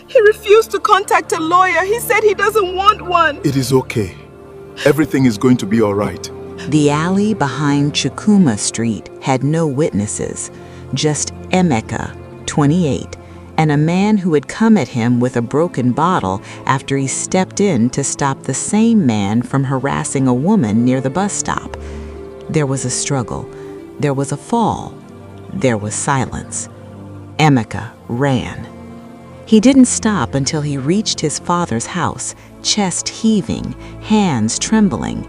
He refused to contact a lawyer. He said he doesn't want one. It is okay. Everything is going to be all right. The alley behind Chukuma Street had no witnesses, just Emeka, 28, and a man who had come at him with a broken bottle after he stepped in to stop the same man from harassing a woman near the bus stop. There was a struggle. There was a fall. There was silence. Emeka ran. He didn't stop until he reached his father's house, chest heaving, hands trembling.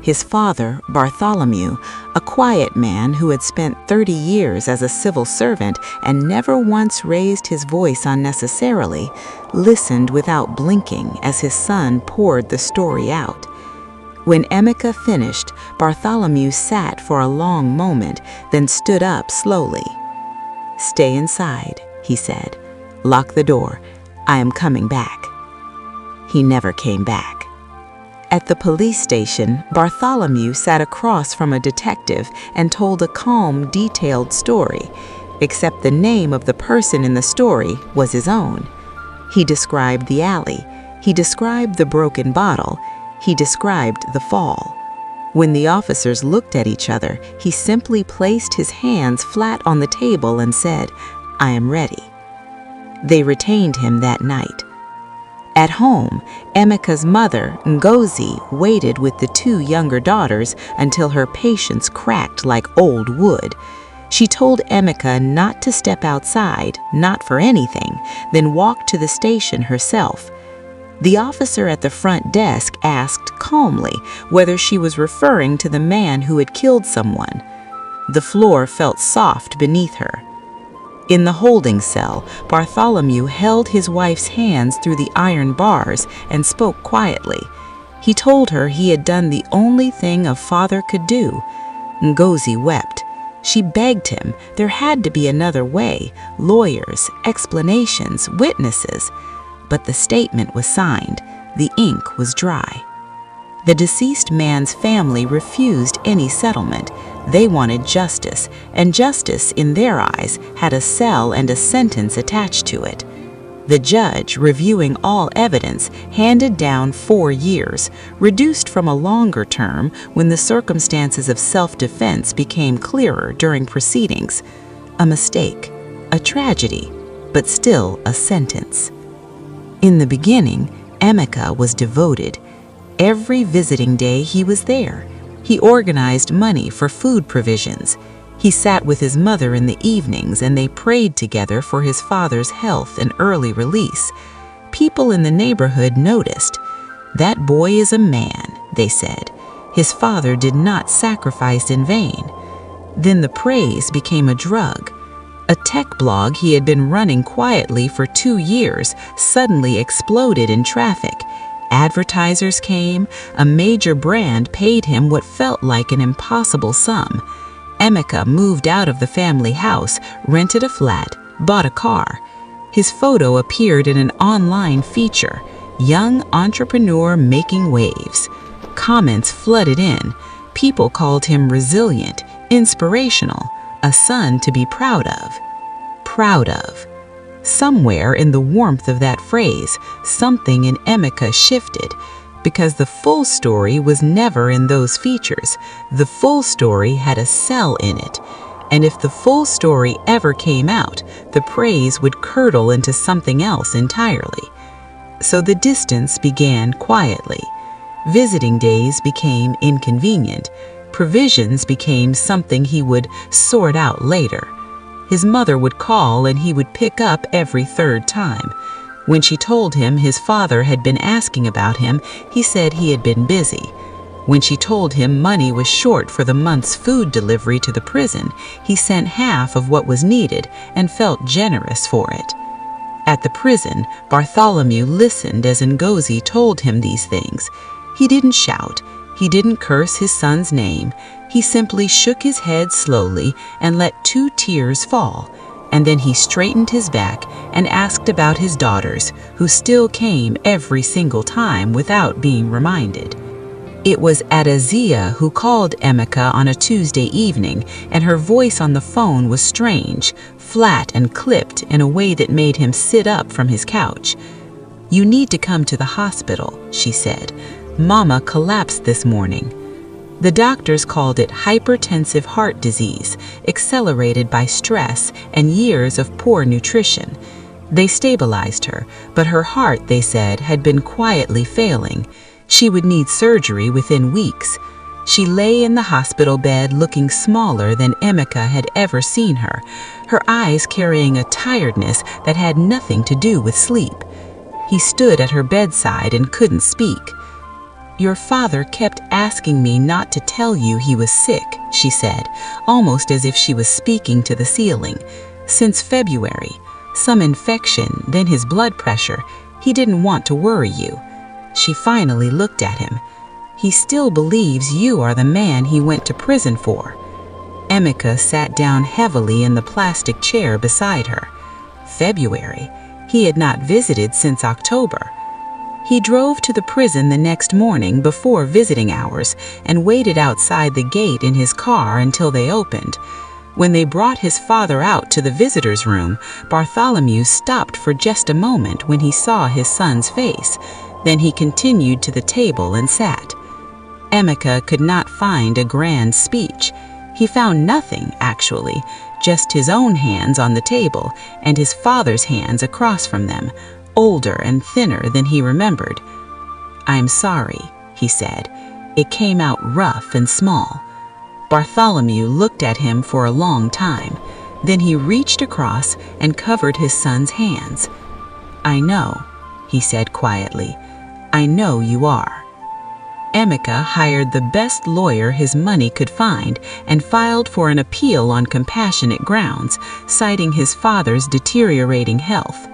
His father, Bartholomew, a quiet man who had spent 30 years as a civil servant and never once raised his voice unnecessarily, listened without blinking as his son poured the story out. When Emeka finished, Bartholomew sat for a long moment, then stood up slowly. "Stay inside," he said. "Lock the door. I am coming back." He never came back. At the police station, Bartholomew sat across from a detective and told a calm, detailed story, except the name of the person in the story was his own. He described the alley. He described the broken bottle. He described the fall. When the officers looked at each other, he simply placed his hands flat on the table and said, "I am ready." They retained him that night. At home, Emeka's mother, Ngozi, waited with the two younger daughters until her patience cracked like old wood. She told Emeka not to step outside, not for anything, then walked to the station herself. The officer at the front desk asked calmly whether she was referring to the man who had killed someone. The floor felt soft beneath her. In the holding cell, Bartholomew held his wife's hands through the iron bars and spoke quietly. He told her he had done the only thing a father could do. Ngozi wept. She begged him there had to be another way, lawyers, explanations, witnesses. But the statement was signed. The ink was dry. The deceased man's family refused any settlement. They wanted justice, and justice, in their eyes, had a cell and a sentence attached to it. The judge, reviewing all evidence, handed down 4 years, reduced from a longer term when the circumstances of self-defense became clearer during proceedings. A mistake, a tragedy, but still a sentence. In the beginning, Emeka was devoted. Every visiting day he was there. He organized money for food provisions. He sat with his mother in the evenings and they prayed together for his father's health and early release. People in the neighborhood noticed. "That boy is a man," they said. "His father did not sacrifice in vain." Then the praise became a drug. A tech blog he had been running quietly for 2 years suddenly exploded in traffic. Advertisers came. A major brand paid him what felt like an impossible sum. Emeka moved out of the family house, rented a flat, bought a car. His photo appeared in an online feature, "Young Entrepreneur Making Waves." Comments flooded in. People called him resilient, inspirational, a son to be proud of. Proud of. Somewhere in the warmth of that phrase, something in Emeka shifted, because the full story was never in those features. The full story had a cell in it, and if the full story ever came out, the praise would curdle into something else entirely. So the distance began quietly. Visiting days became inconvenient. Provisions became something he would sort out later. His mother would call and he would pick up every third time. When she told him his father had been asking about him, he said he had been busy. When she told him money was short for the month's food delivery to the prison, he sent half of what was needed and felt generous for it. At the prison, Bartholomew listened as Ngozi told him these things. He didn't shout. He didn't curse his son's name. He simply shook his head slowly and let 2 tears fall, and then he straightened his back and asked about his daughters, who still came every single time without being reminded. It was Adazia who called Emeka on a Tuesday evening, and her voice on the phone was strange, flat and clipped in a way that made him sit up from his couch. "You need to come to the hospital," she said. "Mama collapsed this morning." The doctors called it hypertensive heart disease, accelerated by stress and years of poor nutrition. They stabilized her, but her heart, they said, had been quietly failing. She would need surgery within weeks. She lay in the hospital bed looking smaller than Emeka had ever seen her, her eyes carrying a tiredness that had nothing to do with sleep. He stood at her bedside and couldn't speak. "Your father kept asking me not to tell you he was sick," she said, almost as if she was speaking to the ceiling. "Since February. Some infection, then his blood pressure. He didn't want to worry you." She finally looked at him. "He still believes you are the man he went to prison for." Emeka sat down heavily in the plastic chair beside her. February. He had not visited since October. He drove to the prison the next morning before visiting hours and waited outside the gate in his car until they opened. When they brought his father out to the visitor's room, Bartholomew stopped for just a moment when he saw his son's face. Then he continued to the table and sat. Emeka could not find a grand speech. He found nothing, actually, just his own hands on the table and his father's hands across from them, older and thinner than he remembered. "I'm sorry," he said. "It came out rough and small." Bartholomew looked at him for a long time. Then he reached across and covered his son's hands. "I know," he said quietly. "I know you are." Emeka hired the best lawyer his money could find and filed for an appeal on compassionate grounds, citing his father's deteriorating health.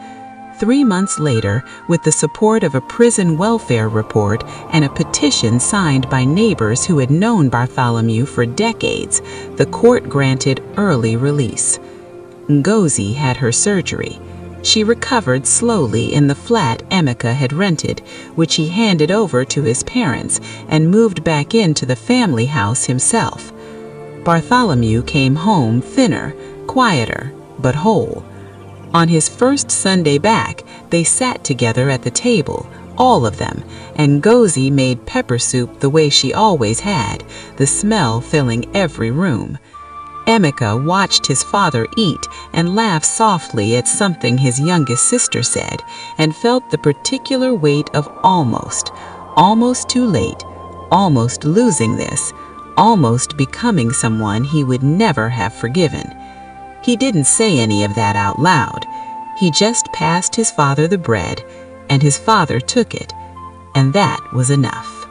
3 months later, with the support of a prison welfare report and a petition signed by neighbors who had known Bartholomew for decades, the court granted early release. Ngozi had her surgery. She recovered slowly in the flat Emeka had rented, which he handed over to his parents and moved back into the family house himself. Bartholomew came home thinner, quieter, but whole. On his first Sunday back, they sat together at the table, all of them, and Ngozi made pepper soup the way she always had, the smell filling every room. Emeka watched his father eat and laughed softly at something his youngest sister said, and felt the particular weight of almost too late, almost losing this, almost becoming someone he would never have forgiven. He didn't say any of that out loud. He just passed his father the bread, and his father took it, and that was enough.